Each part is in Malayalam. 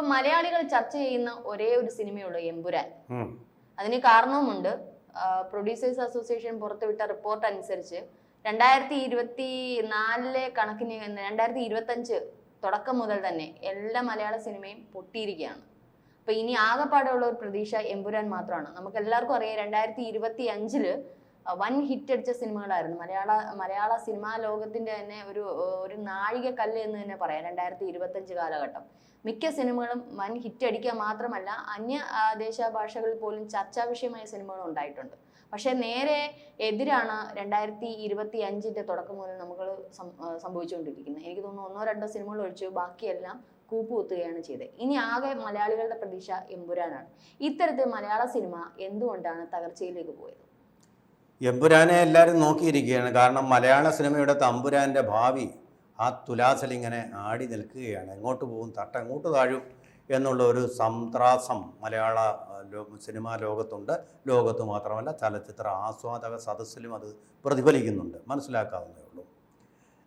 ഇപ്പൊ മലയാളികൾ ചർച്ച ചെയ്യുന്ന ഒരേ ഒരു സിനിമയുള്ളൂ എമ്പുരാൻ. അതിന് കാരണവുമുണ്ട്. പ്രൊഡ്യൂസേഴ്സ് അസോസിയേഷൻ പുറത്തുവിട്ട റിപ്പോർട്ട് അനുസരിച്ച് 2024 കണക്കിന് 2025 തുടക്കം മുതൽ തന്നെ എല്ലാ മലയാള സിനിമയും പൊട്ടിയിരിക്കുകയാണ്. അപ്പൊ ഇനി ആകെപ്പാടുള്ള ഒരു പ്രതീക്ഷ എമ്പുരാൻ മാത്രമാണ്. നമുക്ക് എല്ലാവർക്കും അറിയാം 2025 വൻ ഹിറ്റ് അടിച്ച സിനിമകളായിരുന്നു. മലയാള സിനിമാ ലോകത്തിന്റെ തന്നെ ഒരു നാഴികക്കല്ല് എന്ന് തന്നെ പറയാം 2025 കാലഘട്ടം. മിക്ക സിനിമകളും വൻ ഹിറ്റ് അടിക്കുക മാത്രമല്ല അന്യ ദേശ ഭാഷകളിൽ പോലും ചർച്ചാ വിഷയമായ സിനിമകൾ ഉണ്ടായിട്ടുണ്ട്. പക്ഷെ നേരെ എതിരാണ് 2025 തുടക്കം മുതൽ നമുക്ക് സംഭവിച്ചുകൊണ്ടിരിക്കുന്നത്. എനിക്ക് തോന്നുന്നു 1-2 സിനിമകൾ ഒഴിച്ചു ബാക്കിയെല്ലാം കൂപ്പുകുത്തുകയാണ് ചെയ്തത്. ഇനി ആകെ മലയാളികളുടെ പ്രതീക്ഷ എമ്പുരാനാണ്. ഇത്തരത്തിൽ മലയാള സിനിമ എന്തുകൊണ്ടാണ് തകർച്ചയിലേക്ക് പോയത്? എമ്പുരാനെ എല്ലാവരും നോക്കിയിരിക്കുകയാണ്. കാരണം മലയാള സിനിമയുടെ തമ്പുരാൻ്റെ ഭാവി ആ തുലാസിലിങ്ങനെ ആടി നിൽക്കുകയാണ്. എങ്ങോട്ട് പോകും, എങ്ങോട്ട് താഴും എന്നുള്ള ഒരു സംത്രാസം മലയാള സിനിമാ ലോകത്തുണ്ട്. ലോകത്ത് മാത്രമല്ല ചലച്ചിത്ര ആസ്വാദക സദസ്സിലും അത് പ്രതിഫലിക്കുന്നുണ്ട്. മനസ്സിലാക്കാവുന്നേ ഉള്ളൂ.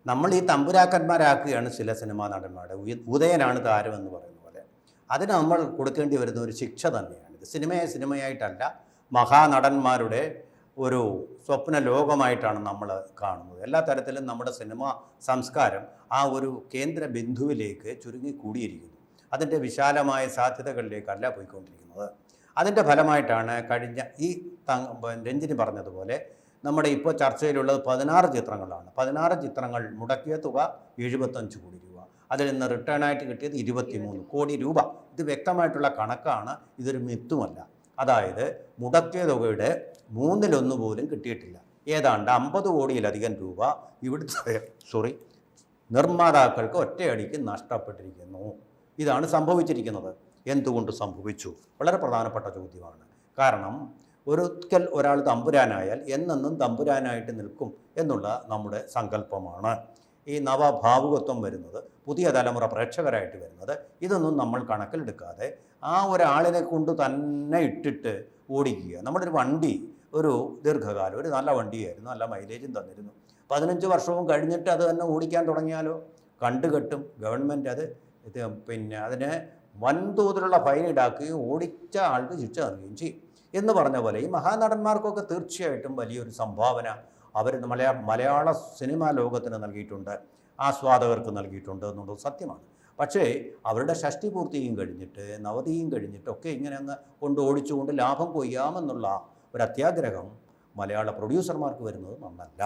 നമ്മൾ ഈ തമ്പുരാക്കന്മാരാക്കുകയാണ് ചില സിനിമാ നടന്മാരുടെ. ഉദയനാണ് താരമെന്ന് പറയുന്ന പോലെ. അതിന് നമ്മൾ കൊടുക്കേണ്ടി വരുന്ന ഒരു ശിക്ഷ തന്നെയാണിത്. സിനിമയായിട്ടല്ല, മഹാനടന്മാരുടെ ഒരു സ്വപ്ന ലോകമായിട്ടാണ് നമ്മൾ കാണുന്നത്. എല്ലാ തരത്തിലും നമ്മുടെ സിനിമാ സംസ്കാരം ആ ഒരു കേന്ദ്ര ബിന്ദുവിലേക്ക് ചുരുങ്ങിക്കൂടിയിരിക്കുന്നു. അതിൻ്റെ വിശാലമായ സാധ്യതകളിലേക്കല്ല പോയിക്കൊണ്ടിരിക്കുന്നത്. അതിൻ്റെ ഫലമായിട്ടാണ് കഴിഞ്ഞ ഈ രഞ്ജിനി പറഞ്ഞതുപോലെ നമ്മുടെ ഇപ്പോൾ ചർച്ചയിലുള്ളത് 16 ചിത്രങ്ങളാണ്. 16 ചിത്രങ്ങൾ മുടക്കിയ തുക 75 കോടി രൂപ. അതിൽ നിന്ന് റിട്ടേണായിട്ട് കിട്ടിയത് 23 കോടി രൂപ. ഇത് വ്യക്തമായിട്ടുള്ള കണക്കാണ്, ഇതൊരു മിത്തുമല്ല. അതായത് മുടക്കിയ തുകയുടെ 1/3 പോലും കിട്ടിയിട്ടില്ല. ഏതാണ്ട് 50 കോടിയിലധികം രൂപ ഇവിടുത്തെ നിർമ്മാതാക്കൾക്ക് ഒറ്റയടിക്ക് നഷ്ടപ്പെട്ടിരിക്കുന്നു. ഇതാണ് സംഭവിച്ചിരിക്കുന്നത്. എന്തുകൊണ്ട് സംഭവിച്ചു? വളരെ പ്രധാനപ്പെട്ട ചോദ്യമാണ്. കാരണം ഒരിക്കൽ ഒരാൾ തമ്പുരാനായാൽ എന്നെന്നും തമ്പുരാനായിട്ട് നിൽക്കും എന്നുള്ള നമ്മുടെ സങ്കല്പമാണ്. ഈ നവഭാവുകത്വം വരുന്നത്, പുതിയ തലമുറ പ്രേക്ഷകരായിട്ട് വരുന്നത്, ഇതൊന്നും നമ്മൾ കണക്കിലെടുക്കാതെ ആ ഒരാളിനെ കൊണ്ട് തന്നെ ഇട്ടിട്ട് ഓടിക്കുക. നമ്മുടെ ഒരു വണ്ടി ഒരു ദീർഘകാലം ഒരു നല്ല വണ്ടിയായിരുന്നു, നല്ല മൈലേജും തന്നിരുന്നു. 15 വർഷവും കഴിഞ്ഞിട്ട് അത് തന്നെ ഓടിക്കാൻ തുടങ്ങിയാലോ കണ്ടുകെട്ടും ഗവൺമെൻറ്. അതിന് വൻതോതിലുള്ള ഫൈൻ ഈടാക്കുകയും ഓടിച്ച ആൾക്ക് ശിക്ഷ നൽകുകയും ചെയ്യും എന്ന് പറഞ്ഞ പോലെ ഈ മഹാനടന്മാർക്കൊക്കെ തീർച്ചയായിട്ടും വലിയൊരു സംഭാവന അവർ മലയാള സിനിമാ ലോകത്തിന് നൽകിയിട്ടുണ്ട്, ആസ്വാദകർക്ക് നൽകിയിട്ടുണ്ട് എന്നുള്ളത് സത്യമാണ്. പക്ഷേ അവരുടെ ഷഷ്ടി പൂർത്തിയും കഴിഞ്ഞിട്ട് നവതിയും കഴിഞ്ഞിട്ടൊക്കെ ഇങ്ങനെ അങ്ങ് ഓടിച്ചുകൊണ്ട് ലാഭം കൊയ്യാമെന്നുള്ള ഒരു അത്യാഗ്രഹം മലയാള പ്രൊഡ്യൂസർമാർക്ക് വരുന്നത് നന്നല്ല.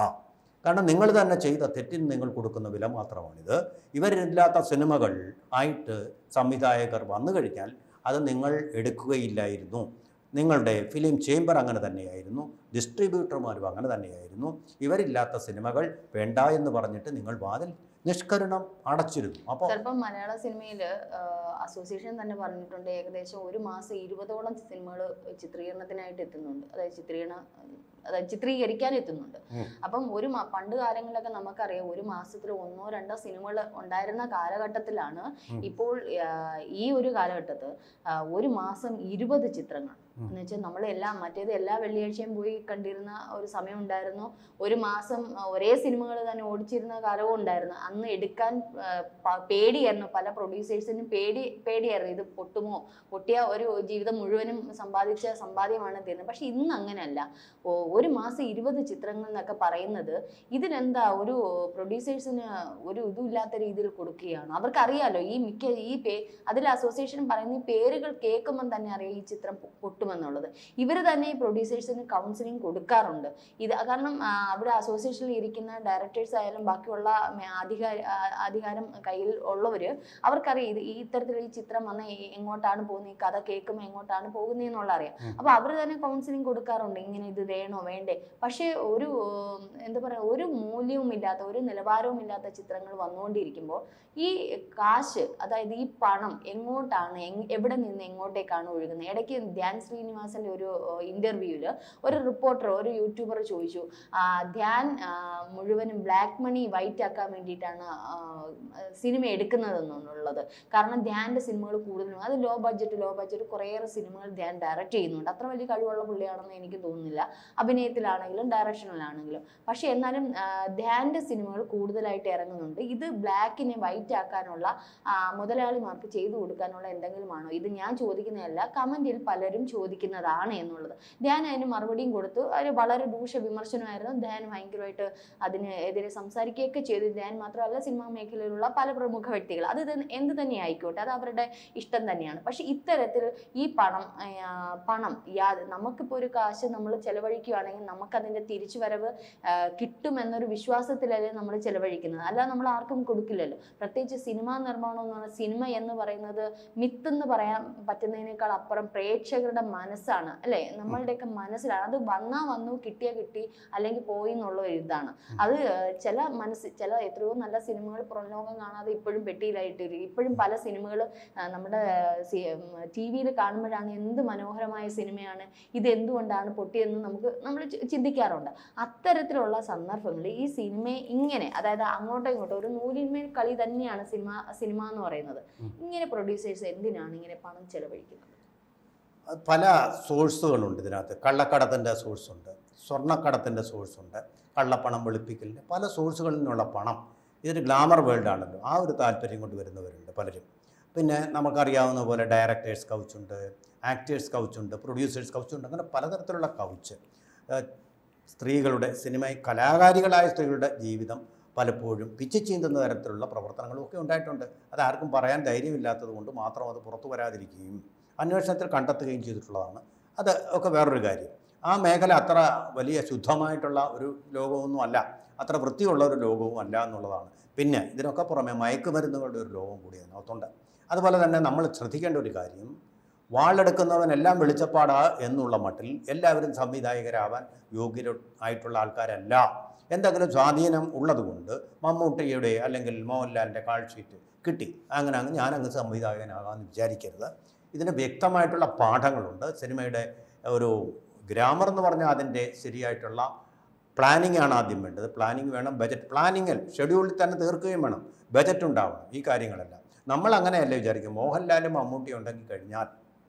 കാരണം നിങ്ങൾ തന്നെ ചെയ്ത തെറ്റിന് നിങ്ങൾ കൊടുക്കുന്ന വില മാത്രമാണിത്. ഇവരില്ലാത്ത സിനിമകൾ ആയിട്ട് സംവിധായകർ വന്നു കഴിഞ്ഞാൽ അത് നിങ്ങൾ എടുക്കുകയില്ലായിരുന്നു. നിങ്ങളുടെ ഫിലിം ചേംബർ അങ്ങനെ തന്നെയായിരുന്നു, ഡിസ്ട്രിബ്യൂട്ടർമാരും അങ്ങനെ തന്നെയായിരുന്നു. ഇവരില്ലാത്ത സിനിമകൾ വേണ്ട എന്ന് പറഞ്ഞിട്ട് നിങ്ങൾ വാതിൽ നിഷ്കരണം അടച്ചിരുന്നു. അപ്പോൾ ചിലപ്പം മലയാള സിനിമയിൽ അസോസിയേഷൻ തന്നെ പറഞ്ഞിട്ടുണ്ട് ഏകദേശം ഒരു മാസം 20ഓളം സിനിമകൾ ചിത്രീകരണത്തിനായിട്ട് എത്തുന്നുണ്ട്. അതായത് ചിത്രീകരിക്കാൻ എത്തുന്നുണ്ട്. അപ്പം പണ്ട് കാലങ്ങളിലൊക്കെ നമുക്കറിയാം ഒരു മാസത്തിൽ 1-2 സിനിമകൾ ഉണ്ടായിരുന്ന കാലഘട്ടത്തിലാണ് ഇപ്പോൾ ഈ ഒരു കാലഘട്ടത്ത് ഒരു മാസം 20 ചിത്രങ്ങൾ എന്ന് വെച്ചാൽ നമ്മൾ എല്ലാ വെള്ളിയാഴ്ചയും പോയി കണ്ടിരുന്ന ഒരു സമയം ഉണ്ടായിരുന്നു. ഒരു മാസം ഒരേ സിനിമകൾ തന്നെ ഓടിച്ചിരുന്ന കാലവും ഉണ്ടായിരുന്നു. അന്ന് എടുക്കാൻ പേടിയായിരുന്നു. പല പ്രൊഡ്യൂസേഴ്സിനും പേടിയായിരുന്നു, ഇത് പൊട്ടിയ ഒരു ജീവിതം മുഴുവനും സമ്പാദിച്ച സമ്പാദ്യമാണ് തീരുന്നത്. പക്ഷെ ഇന്ന് അങ്ങനെയല്ല. ഒരു മാസം 20 ചിത്രങ്ങൾ എന്നൊക്കെ പറയുന്നത് ഇതിനെന്താ ഒരു പ്രൊഡ്യൂസേഴ്സിന് ഒരു ഇതുമില്ലാത്ത രീതിയിൽ കൊടുക്കുകയാണ്. അവർക്കറിയാലോ അതിൽ അസോസിയേഷൻ പറയുന്ന ഈ പേരുകൾ കേൾക്കുമ്പോൾ തന്നെ അറിയാം ഈ ചിത്രം പൊട്ടുമെന്നുള്ളത്. ഇവർ തന്നെ ഈ പ്രൊഡ്യൂസേഴ്സിന് കൗൺസിലിംഗ് കൊടുക്കാറുണ്ട്. കാരണം അവിടെ അസോസിയേഷനിൽ ഇരിക്കുന്ന ഡയറക്ടേഴ്സ് ആയാലും ബാക്കിയുള്ള അധികാരം കയ്യിൽ ഉള്ളവര് അവർക്കറിയാം ഈ ഇത്തരത്തിൽ ഈ ചിത്രം വന്ന എങ്ങോട്ടാണ് പോകുന്നത്, ഈ കഥ കേൾക്കുമ്പോൾ എങ്ങോട്ടാണ് പോകുന്നതെന്നുള്ള അറിയാം. അപ്പൊ അവർ തന്നെ കൗൺസിലിംഗ് കൊടുക്കാറുണ്ട്, ഇങ്ങനെ ഇത് വേണോ വേണ്ടേ. പക്ഷേ ഒരു മൂല്യവും ഇല്ലാത്ത ഒരു നിലവാരവും ഇല്ലാത്ത ചിത്രങ്ങൾ വന്നുകൊണ്ടിരിക്കുമ്പോൾ ഈ കാശ്, അതായത് ഈ പണം എങ്ങോട്ടാണ്, എവിടെ നിന്ന് എങ്ങോട്ടേക്കാണ് ഒഴുകുന്നത്. ഇടയ്ക്ക് ധ്യാൻ ശ്രീനിവാസന്റെ ഒരു ഇന്റർവ്യൂവില് ഒരു റിപ്പോർട്ടർ, ഒരു യൂട്യൂബർ ചോദിച്ചു, ധ്യാൻ മുഴുവനും ബ്ലാക്ക് മണി വൈറ്റ് ആക്കാൻ വേണ്ടിയിട്ടാണ് സിനിമ എടുക്കുന്നതെന്നുള്ളത്. കാരണം ധ്യാൻ ധ്യാൻ്റെ സിനിമകൾ കൂടുതലും അത് ലോ ബഡ്ജറ്റ് കുറേയേറെ സിനിമകൾ ധ്യാൻ ഡയറക്റ്റ് ചെയ്യുന്നുണ്ട്. അത്ര വലിയ കഴിവുള്ള പുള്ളിയാണെന്ന് എനിക്ക് തോന്നുന്നില്ല, അഭിനയത്തിലാണെങ്കിലും ഡയറക്ഷനിലാണെങ്കിലും. പക്ഷെ എന്നാലും ധ്യാൻ്റെ സിനിമകൾ കൂടുതലായിട്ട് ഇറങ്ങുന്നുണ്ട്. ഇത് ബ്ലാക്കിനെ വൈറ്റ് ആക്കാനുള്ള മുതലാളിമാർക്ക് ചെയ്തു കൊടുക്കാനുള്ള എന്തെങ്കിലുമാണോ? ഇത് ഞാൻ ചോദിക്കുന്നതല്ല, കമന്റിൽ പലരും ചോദിക്കുന്നതാണ് എന്നുള്ളത്. ധ്യാൻ അതിന് മറുപടിയും കൊടുത്തു. അതിന് വളരെ ദൂഷ വിമർശനമായിരുന്നു. ധ്യാൻ ഭയങ്കരമായിട്ട് അതിന് എതിരെ സംസാരിക്കുകയൊക്കെ ചെയ്തു. ധ്യാൻ മാത്രമല്ല, സിനിമാ മേഖലയിലുള്ള പല പ്രമുഖ വ്യക്തികൾ. അത് എന്ത് തന്നെ ആയിക്കോട്ടെ, അത് അവരുടെ ഇഷ്ടം തന്നെയാണ്. പക്ഷെ ഇത്തരത്തിൽ ഈ പണം നമുക്കിപ്പോൾ ഒരു കാശ് നമ്മൾ ചെലവഴിക്കുകയാണെങ്കിൽ നമുക്കതിൻ്റെ തിരിച്ചുവരവ് കിട്ടുമെന്നൊരു വിശ്വാസത്തിലല്ലേ നമ്മൾ ചെലവഴിക്കുന്നത്, അല്ല നമ്മൾ ആർക്കും കൊടുക്കില്ലല്ലോ. പ്രത്യേകിച്ച് സിനിമാ നിർമ്മാണം എന്ന് പറഞ്ഞാൽ, സിനിമ എന്ന് പറയുന്നത് മിത്തെന്ന് പറയാൻ പറ്റുന്നതിനേക്കാൾ അപ്പുറം പ്രേക്ഷകരുടെ മനസ്സാണ്, അല്ലേ? നമ്മളുടെയൊക്കെ മനസ്സിലാണ്. അത് വന്നു, കിട്ടിയ കിട്ടി, അല്ലെങ്കിൽ പോയി എന്നുള്ള ഒരു ഇതാണ്. അത് ചില എത്രയോ നല്ല സിനിമകൾ പുറംലോകം കാണാതെ ഇപ്പോഴും പെട്ടിയിലായിട്ടിരിക്കും. ഇപ്പോഴും പല സിനിമകൾ നമ്മുടെ TV-യിൽ കാണുമ്പോഴാണ് എന്ത് മനോഹരമായ സിനിമയാണ്, ഇത് എന്തുകൊണ്ടാണ് പൊട്ടിയെന്ന് നമ്മൾ ചിന്തിക്കാറുണ്ട്. അത്തരത്തിലുള്ള സന്ദർഭങ്ങളിൽ ഈ സിനിമയെ ഇങ്ങനെ, അതായത് അങ്ങോട്ടോ ഇങ്ങോട്ടോ ഒരു നൂലിന്മേൽ കളി തന്നെയാണ് സിനിമ എന്ന് പറയുന്നത്. ഇങ്ങനെ പ്രൊഡ്യൂസേഴ്സ് എന്തിനാണ് ഇങ്ങനെ പണം ചെലവഴിക്കുന്നത്? പല സോഴ്സുകളുണ്ട് ഇതിനകത്ത്. കള്ളക്കടത്തിൻ്റെ സോഴ്സുണ്ട്, സ്വർണ്ണക്കടത്തിൻ്റെ സോഴ്സുണ്ട്, കള്ളപ്പണം വെളുപ്പിക്കലിൻ്റെ പല സോഴ്സുകളിൽ നിന്നുള്ള പണം. ഇതൊരു ഗ്ലാമർ വേൾഡാണല്ലോ, ആ ഒരു താല്പര്യം കൊണ്ട് വരുന്നവരുണ്ട് പലരും. പിന്നെ നമുക്കറിയാവുന്ന പോലെ ഡയറക്ടേഴ്സ് കൗച്ചുണ്ട്, ആക്ടേഴ്സ് കൗച്ചുണ്ട്, പ്രൊഡ്യൂസേഴ്സ് കൗച്ചുണ്ട്. അങ്ങനെ പലതരത്തിലുള്ള കൗച്ച്. സ്ത്രീകളുടെ കലാകാരികളായ സ്ത്രീകളുടെ ജീവിതം പലപ്പോഴും പിച്ച് ചീന്തുന്ന തരത്തിലുള്ള പ്രവർത്തനങ്ങളും ഒക്കെ ഉണ്ടായിട്ടുണ്ട്. അതാർക്കും പറയാൻ ധൈര്യമില്ലാത്തത് കൊണ്ട് മാത്രം അത് പുറത്തു വരാതിരിക്കുകയും അന്വേഷണത്തിൽ കണ്ടെത്തുകയും ചെയ്തിട്ടുള്ളതാണ്. അത് ഒക്കെ വേറൊരു കാര്യം. ആ മേഖല അത്ര വലിയ ശുദ്ധമായിട്ടുള്ള ഒരു ലോകമൊന്നും അല്ല, അത്ര വൃത്തിയുള്ള ഒരു ലോകവും അല്ല എന്നുള്ളതാണ്. പിന്നെ ഇതിനൊക്കെ പുറമെ മയക്കുമരുന്നുകളുടെ ഒരു ലോകം കൂടി അതിനകത്തുണ്ട്. അതുപോലെ തന്നെ നമ്മൾ ശ്രദ്ധിക്കേണ്ട ഒരു കാര്യം, വാളെടുക്കുന്നവനെല്ലാം വെളിച്ചപ്പാടാ എന്നുള്ള മട്ടിൽ എല്ലാവരും സംവിധായകരാവാൻ യോഗ്യരായിട്ടുള്ള ആൾക്കാരല്ല. എന്തെങ്കിലും സ്വാധീനം ഉള്ളതുകൊണ്ട് മമ്മൂട്ടിയുടെ അല്ലെങ്കിൽ മോഹൻലാലിൻ്റെ കാൾ ഷീറ്റ് കിട്ടി ഞാനങ്ങ് സംവിധായകനാകാമെന്ന് വിചാരിക്കരുത്. ഇതിന് വ്യക്തമായിട്ടുള്ള പാഠങ്ങളുണ്ട്. സിനിമയുടെ ഒരു ഗ്രാമർ എന്ന് പറഞ്ഞാൽ അതിൻ്റെ ശരിയായിട്ടുള്ള പ്ലാനിംഗ് ആണ് ആദ്യം വേണ്ടത്. പ്ലാനിങ് വേണം, ബജറ്റ് പ്ലാനിങ്ങിൽ ഷെഡ്യൂളിൽ തന്നെ തീർക്കുകയും വേണം, ബജറ്റ് ഉണ്ടാവണം. ഈ കാര്യങ്ങളെല്ലാം നമ്മൾ അങ്ങനെയല്ല വിചാരിക്കും. മോഹൻലാലും മമ്മൂട്ടി ഉണ്ടെങ്കിൽ കഴിഞ്ഞാൽ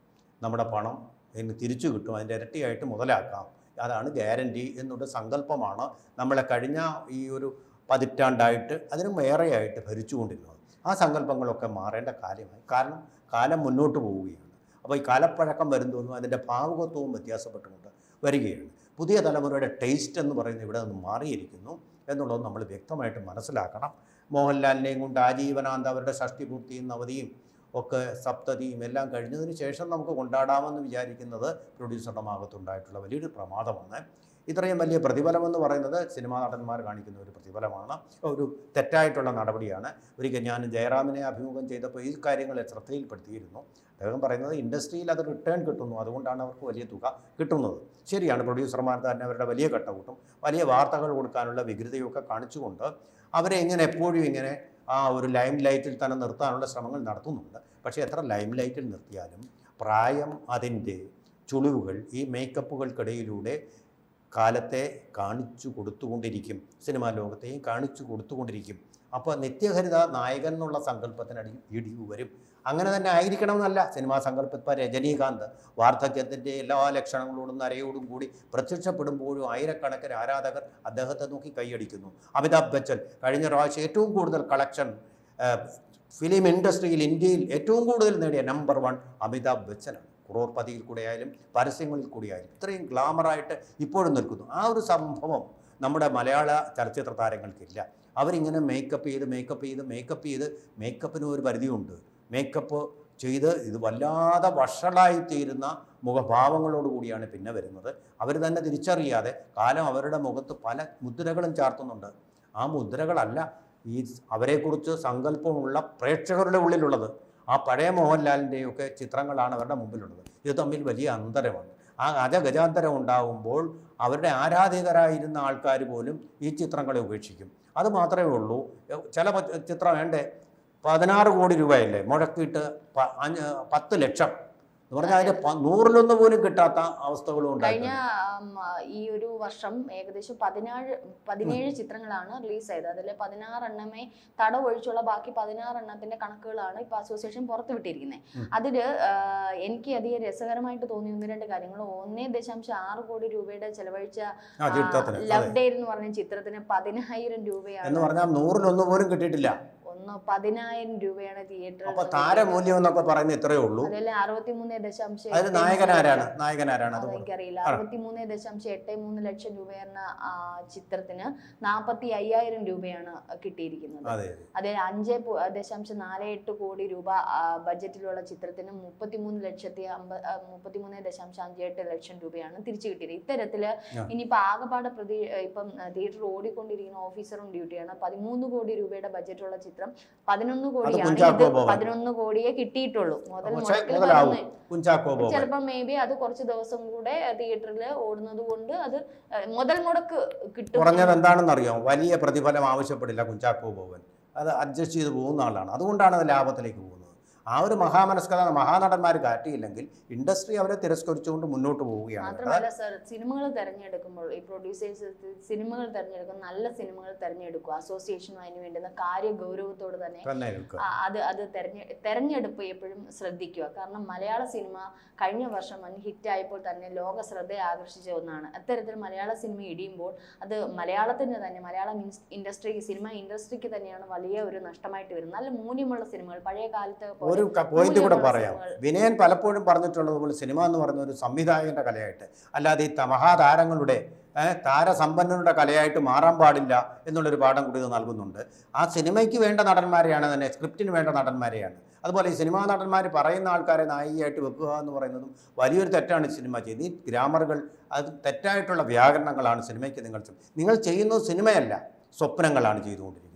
നമ്മുടെ പണം ഇതിന് തിരിച്ചു കിട്ടും, അതിൻ്റെ ഇരട്ടിയായിട്ട് മുതലാക്കാം, അതാണ് ഗ്യാരൻറ്റി എന്നുള്ള സങ്കല്പമാണ് നമ്മളെ കഴിഞ്ഞ ഈ ഒരു പതിറ്റാണ്ടായിട്ട് അതിനും ഏറെയായിട്ട് ഭരിച്ചുകൊണ്ടിരുന്നത്. ആ സങ്കല്പങ്ങളൊക്കെ മാറേണ്ട കാര്യമായി. കാരണം കാലം മുന്നോട്ട് പോവുകയാണ്. അപ്പോൾ ഈ കാലപ്പഴക്കം വരുന്നതൊന്നും അതിൻ്റെ ഭാവുകത്വവും വ്യത്യാസപ്പെട്ടുകൊണ്ട് വരികയാണ്. പുതിയ തലമുറയുടെ ടേസ്റ്റ് എന്ന് പറയുന്നത് ഇവിടെ നിന്ന് മാറിയിരിക്കുന്നു എന്നുള്ളത് നമ്മൾ വ്യക്തമായിട്ട് മനസ്സിലാക്കണം. മോഹൻലാലിനെയും കൊണ്ട് ആജീവനാന്ത അവരുടെ ഷഷ്ടിപൂർത്തിയും നവതിയും ഒക്കെ സപ്തതിയും എല്ലാം കഴിഞ്ഞതിന് ശേഷം നമുക്ക് കൊണ്ടാടാമെന്ന് വിചാരിക്കുന്നത് പ്രൊഡ്യൂസറുടെ ഭാഗത്തുണ്ടായിട്ടുള്ള വലിയൊരു പ്രമാദമാണ്. ഇത്രയും വലിയ പ്രതിഫലമെന്ന് പറയുന്നത് സിനിമാ നടന്മാർ കാണിക്കുന്ന ഒരു പ്രതിഫലമാണ്, ഒരു തെറ്റായിട്ടുള്ള നടപടിയാണ്. ഒരിക്കൽ ഞാൻ ജയറാമിനെ അഭിമുഖം ചെയ്തപ്പോൾ ഈ കാര്യങ്ങളെ ശ്രദ്ധയിൽപ്പെടുത്തിയിരുന്നു. അദ്ദേഹം പറയുന്നത് ഇൻഡസ്ട്രിയിൽ അത് റിട്ടേൺ കിട്ടുന്നു, അതുകൊണ്ടാണ് അവർക്ക് വലിയ തുക കിട്ടുന്നത്. ശരിയാണ്, പ്രൊഡ്യൂസർമാർ തന്നെ അവരുടെ വലിയ കട്ടകൂട്ടും വലിയ വാർത്തകൾ കൊടുക്കാനുള്ള വികൃതിയൊക്കെ കാണിച്ചുകൊണ്ട് അവരെ എപ്പോഴും ഇങ്ങനെ ആ ഒരു ലൈം ലൈറ്റിൽ തന്നെ നിർത്താനുള്ള ശ്രമങ്ങൾ നടത്തുന്നുണ്ട്. പക്ഷേ എത്ര ലൈം ലൈറ്റിൽ നിർത്തിയാലും പ്രായം അതിൻ്റെ ചുളിവുകൾ ഈ മേക്കപ്പുകൾക്കിടയിലൂടെ കാലത്തെ കാണിച്ചു കൊടുത്തുകൊണ്ടിരിക്കും, സിനിമാ ലോകത്തെയും കാണിച്ചു കൊടുത്തുകൊണ്ടിരിക്കും. അപ്പോൾ നിത്യഹരിത നായകൻ എന്നുള്ള സങ്കല്പത്തിനടി ഇടിവ് വരും. അങ്ങനെ തന്നെ ആയിരിക്കണമെന്നല്ല സിനിമാ സങ്കല്പം. ഇപ്പോൾ രജനീകാന്ത് വാർദ്ധക്യത്തിൻ്റെ എല്ലാ ലക്ഷണങ്ങളോടും നരയോടും കൂടി പ്രത്യക്ഷപ്പെടുമ്പോഴും ആയിരക്കണക്കിന് ആരാധകർ അദ്ദേഹത്തെ നോക്കി കൈയടിക്കുന്നു. അമിതാഭ് ബച്ചൻ കഴിഞ്ഞ പ്രാവശ്യം ഏറ്റവും കൂടുതൽ കളക്ഷൻ ഫിലിം ഇൻഡസ്ട്രിയിൽ ഇന്ത്യയിൽ ഏറ്റവും കൂടുതൽ നേടിയ നമ്പർ 1 അമിതാഭ് ബച്ചനാണ്. ക്രോർപതിയിൽ കൂടെയായാലും പരസ്യങ്ങളിൽ കൂടിയായാലും ഇത്രയും ഗ്ലാമറായിട്ട് ഇപ്പോഴും നിൽക്കുന്നു. ആ ഒരു സംഭവം നമ്മുടെ മലയാള ചലച്ചിത്ര താരങ്ങൾക്കില്ല. അവരിങ്ങനെ മേക്കപ്പ് ചെയ്ത് മേക്കപ്പിന് ഒരു പരിധിയുണ്ട്. മേക്കപ്പ് ചെയ്ത് ഇത് വല്ലാതെ വഷളായിത്തീരുന്ന മുഖഭാവങ്ങളോടുകൂടിയാണ് പിന്നെ വരുന്നത്. അവർ തന്നെ തിരിച്ചറിയാതെ കാലം അവരുടെ മുഖത്ത് പല മുദ്രകളും ചാർത്തുന്നുണ്ട്. ആ മുദ്രകളല്ല ഈ അവരെക്കുറിച്ച് സങ്കല്പമുള്ള പ്രേക്ഷകരുടെ ഉള്ളിലുള്ളത്. ആ പഴയ മോഹൻലാലിൻ്റെയൊക്കെ ചിത്രങ്ങളാണ് അവരുടെ മുമ്പിലുള്ളത്. ഇത് തമ്മിൽ വലിയ അന്തരമാണ്. ആ അജഗജാന്തരം ഉണ്ടാകുമ്പോൾ അവരുടെ ആരാധകരായിരുന്ന ആൾക്കാർ പോലും ഈ ചിത്രങ്ങളെ ഉപേക്ഷിക്കും. അത് മാത്രമേ ഉള്ളൂ. ചില ചിത്രം വേണ്ടേ 16 കോടി രൂപയല്ലേ മുടക്കിയിട്ട് 10 ലക്ഷം എന്ന് പറഞ്ഞാൽ അതിന് 100-1 പോലും കിട്ടാത്ത അവസ്ഥകളും കഴിഞ്ഞ ഉണ്ടായിട്ടുണ്ട്. ഈ ഒരു വർഷം ഏകദേശം 17 ചിത്രങ്ങളാണ് റിലീസ് ചെയ്തത്. അതിൽ 16 എണ്ണമേ തടവൊഴിച്ചുള്ള ബാക്കി 16 എണ്ണത്തിന്റെ കണക്കുകളാണ് ഇപ്പൊ അസോസിയേഷൻ പുറത്തുവിട്ടിരിക്കുന്നത്. അതില് എനിക്ക് അധികം രസകരമായിട്ട് തോന്നിയ 1-2 കാര്യങ്ങൾ. 1.6 കോടി രൂപയുടെ ചെലവഴിച്ച ലവ് ഡേ എന്ന് പറഞ്ഞ ചിത്രത്തിന് 10,000 രൂപയാണ് എന്ന് പറഞ്ഞാൽ 100-1 പോലും കിട്ടിയിട്ടില്ല. 10,000 രൂപയാണ് തിയേറ്റർ. അപ്പൊ താരമൂല്യം എന്നൊക്കെ പറയുന്നത് ഇത്രയേ ഉള്ളൂ. അതല്ലേ 63.8 അത് നായകനാരാണ് എനിക്കറിയില്ല. 63.83 ലക്ഷം രൂപയെന്ന ചിത്രത്തിന് 45,000 രൂപയാണ് കിട്ടിയിരിക്കുന്നത്. അതെ 5.48 കോടി രൂപ ബഡ്ജറ്റിലുള്ള ചിത്രത്തിന് 33.58 ലക്ഷം രൂപയാണ് തിരിച്ചു കിട്ടിയത്. ഇത്തരത്തില് ഇനിയിപ്പോ ആകെപ്പാട് ഇപ്പം തിയേറ്റർ ഓടിക്കൊണ്ടിരിക്കുന്ന ഓഫീസറും ഡ്യൂട്ടിയാണ്. 13 കോടി രൂപയുടെ ബഡ്ജറ്റുള്ള ചിത്രം 11 കോടിയാണ്. 11 കോടിയെ കിട്ടിയിട്ടുള്ളൂ. ചിലപ്പോ മേ ബി അത് കുറച്ച് ദിവസം കൂടെ തിയേറ്ററിൽ ഓടുന്നത് കൊണ്ട് അത് മുതൽ മുടക്ക് കിട്ടും. കുറഞ്ഞത് എന്താണെന്ന് അറിയാം, വലിയ പ്രതിഫലം ആവശ്യപ്പെടില്ല കുഞ്ചാക്കോ ബോബൻ. അത് അഡ്ജസ്റ്റ് ചെയ്ത് പോകുന്ന ആളാണ്. അതുകൊണ്ടാണ് അത് ലാഭത്തിലേക്ക് പോകുന്നത്. ആ ഒരു മഹാമനസ്കത മഹാനടന്മാർ കാട്ടിയില്ലെങ്കിൽ ഇൻഡസ്ട്രി അവരെ തിരസ്കരിച്ചുകൊണ്ട് മുന്നോട്ട് പോവുകയാണ്. മാത്രമല്ല സർ, സിനിമകൾ തിരഞ്ഞെടുക്കുമ്പോൾ ഈ പ്രൊഡ്യൂസേഴ്സ് സിനിമകൾ തിരഞ്ഞെടുക്കും, നല്ല സിനിമകൾ തിരഞ്ഞെടുക്കുക. അസോസിയേഷൻ അതിന് വേണ്ടുന്ന കാര്യ ഗൗരവത്തോട് തന്നെ അത് തെരഞ്ഞെടുപ്പ് എപ്പോഴും ശ്രദ്ധിക്കുക. കാരണം മലയാള സിനിമ കഴിഞ്ഞ വർഷം ഹിറ്റായപ്പോൾ തന്നെ ലോക ശ്രദ്ധയെ ആകർഷിച്ച ഒന്നാണ്. അത്തരത്തിൽ മലയാള സിനിമ ഇടിയുമ്പോൾ അത് മലയാളത്തിന് തന്നെ, മലയാളം ഇൻഡസ്ട്രിക്ക്, സിനിമ ഇൻഡസ്ട്രിക്ക് തന്നെയാണ് വലിയ ഒരു നഷ്ടമായിട്ട് വരുന്നത്. നല്ല മൂല്യമുള്ള സിനിമകൾ പഴയ കാലത്ത് ഒരു പോയിന്റ് കൂടെ പറയാം. വിനയൻ പലപ്പോഴും പറഞ്ഞിട്ടുള്ളതുപോലെ സിനിമ എന്ന് പറയുന്ന ഒരു സംവിധായകന്റെ കലയായിട്ട്, അല്ലാതെ ഈ മഹാതാരങ്ങളുടെ താരസമ്പന്നരുടെ കലയായിട്ട് മാറാൻ പാടില്ല എന്നുള്ളൊരു പാഠം കൂടി ഇത് നൽകുന്നുണ്ട്. ആ സിനിമയ്ക്ക് വേണ്ട നടന്മാരെയാണ് തന്നെ, സ്ക്രിപ്റ്റിന് വേണ്ട നടന്മാരെയാണ്. അതുപോലെ ഈ സിനിമാ നടന്മാർ പറയുന്ന ആൾക്കാരെ നായികയായിട്ട് വെക്കുക എന്ന് പറയുന്നതും വലിയൊരു തെറ്റാണ് സിനിമ ചെയ്യുന്നത്. ഈ ഗ്രാമറുകൾ, അത് തെറ്റായിട്ടുള്ള വ്യാകരണങ്ങളാണ് സിനിമയ്ക്ക്. നിങ്ങൾ ചെയ്യുന്നത് സിനിമയല്ല, സ്വപ്നങ്ങളാണ് ചെയ്തുകൊണ്ടിരിക്കുന്നത്.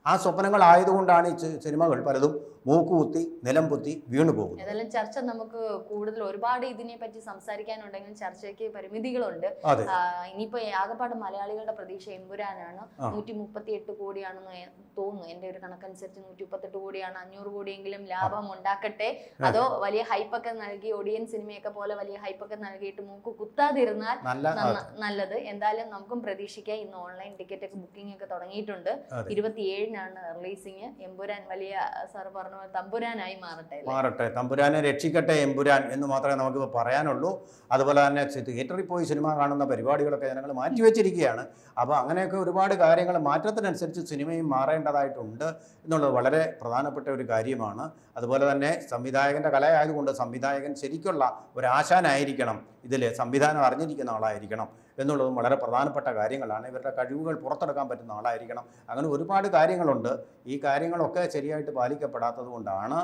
ആ സ്വപ്നങ്ങളായതുകൊണ്ടാണ് ഈ സിനിമകൾ പലതും മൂക്കുകുത്തി നിലം പൊത്തി വീണു പോകും. ഏതായാലും ചർച്ച നമുക്ക് കൂടുതൽ ഒരുപാട് ഇതിനെ പറ്റി സംസാരിക്കാനുണ്ടെങ്കിലും ചർച്ചയ്ക്ക് പരിമിതികളുണ്ട്. ഇനിയിപ്പോ ആകെപ്പാട് മലയാളികളുടെ പ്രതീക്ഷ എമ്പുരാനാണ്. 138 കോടിയാണെന്ന് തോന്നുന്നു. എന്റെ ഒരു കണക്കനുസരിച്ച് 138 കോടിയാണ്. 500 കോടിയെങ്കിലും ലാഭം ഉണ്ടാക്കട്ടെ. അതോ വലിയ ഹൈപ്പൊക്കെ നൽകി ഒടിയൻ സിനിമയൊക്കെ പോലെ വലിയ ഹൈപ്പൊക്കെ നൽകിയിട്ട് മൂക്ക് കുത്താതിരുന്നാൽ നല്ലത്. എന്തായാലും നമുക്കും പ്രതീക്ഷിക്കാം. ഇന്ന് ഓൺലൈൻ ടിക്കറ്റ് ഒക്കെ ബുക്കിംഗ് ഒക്കെ തുടങ്ങിയിട്ടുണ്ട്. 27-നാണ് റിലീസിങ്. എമ്പുരാൻ വലിയ സാർ പറഞ്ഞ തമ്പുരാനായി മാറട്ടെ, തമ്പുരാനെ രക്ഷിക്കട്ടെ എമ്പുരാൻ എന്ന് മാത്രമേ നമുക്ക് പറയാനുള്ളൂ. അതുപോലെ തന്നെ തിയേറ്ററിൽ പോയി സിനിമ കാണുന്ന പരിപാടികളൊക്കെ ജനങ്ങൾ മാറ്റിവെച്ചിരിക്കുകയാണ്. അപ്പോൾ അങ്ങനെയൊക്കെ ഒരുപാട് കാര്യങ്ങൾ മാറ്റത്തിനനുസരിച്ച് സിനിമയും മാറേണ്ടതായിട്ടുണ്ട് എന്നുള്ളത് വളരെ പ്രധാനപ്പെട്ട ഒരു കാര്യമാണ്. അതുപോലെ തന്നെ സംവിധായകൻ്റെ കലയായതുകൊണ്ട് സംവിധായകൻ ശരിക്കുള്ള ഒരു ആശാനായിരിക്കണം, ഇതിൽ സംവിധാനം അറിഞ്ഞിരിക്കുന്ന ആളായിരിക്കണം എന്നുള്ളതും വളരെ പ്രധാനപ്പെട്ട കാര്യങ്ങളാണ്. ഇവരുടെ കഴിവുകൾ പുറത്തെടുക്കാൻ പറ്റുന്ന ആളായിരിക്കണം. അങ്ങനെ ഒരുപാട് കാര്യങ്ങളുണ്ട്. ഈ കാര്യങ്ങളൊക്കെ ശരിയായിട്ട് പാലിക്കപ്പെടാത്തത് കൊണ്ടാണ്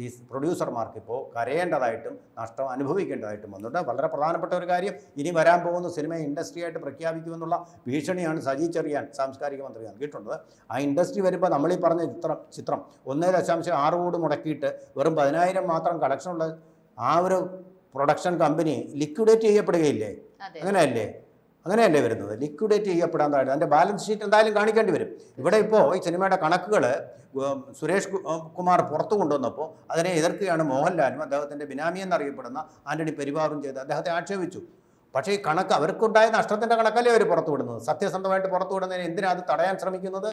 ഈ പ്രൊഡ്യൂസർമാർക്ക് ഇപ്പോൾ കരയേണ്ടതായിട്ടും നഷ്ടം അനുഭവിക്കേണ്ടതായിട്ടും വന്നിട്ട്. വളരെ പ്രധാനപ്പെട്ട ഒരു കാര്യം, ഇനി വരാൻ പോകുന്ന സിനിമ ഇൻഡസ്ട്രിയായിട്ട് പ്രഖ്യാപിക്കുമെന്നുള്ള ഭീഷണിയാണ് സജി ചെറിയാൻ സാംസ്കാരിക മന്ത്രി നൽകിയിട്ടുള്ളത്. ആ ഇൻഡസ്ട്രി വരുമ്പോൾ നമ്മൾ ഈ പറഞ്ഞ ചിത്രം 1.6 കോടി മുടക്കിയിട്ട് വെറും 10,000 മാത്രം കളക്ഷനുള്ള ആ ഒരു പ്രൊഡക്ഷൻ കമ്പനി ലിക്വിഡേറ്റ് ചെയ്യപ്പെടുകയില്ലേ? അങ്ങനെയല്ലേ വരുന്നത്? ലിക്വിഡേറ്റ് ചെയ്യപ്പെടാൻ താഴെ അതിൻ്റെ ബാലൻസ് ഷീറ്റ് എന്തായാലും കാണിക്കേണ്ടി വരും. ഇവിടെ ഇപ്പോൾ ഈ സിനിമയുടെ കണക്കുകൾ സുരേഷ് കുമാർ പുറത്തു കൊണ്ടുവന്നപ്പോൾ അതിനെ എതിർക്കുകയാണ് മോഹൻലാലും അദ്ദേഹത്തിൻ്റെ ബിനാമി എന്നറിയപ്പെടുന്ന ആന്റണി പെരുവാറും ചെയ്ത് അദ്ദേഹത്തെ ആക്ഷേപിച്ചു. പക്ഷേ ഈ കണക്ക് അവർക്കുണ്ടായ നഷ്ടത്തിൻ്റെ കണക്കല്ലേ അവർ പുറത്തുവിടുന്നത്? സത്യസന്ധമായിട്ട് പുറത്തുവിടുന്നതിന് എന്തിനാ അത് തടയാൻ ശ്രമിക്കുന്നത്?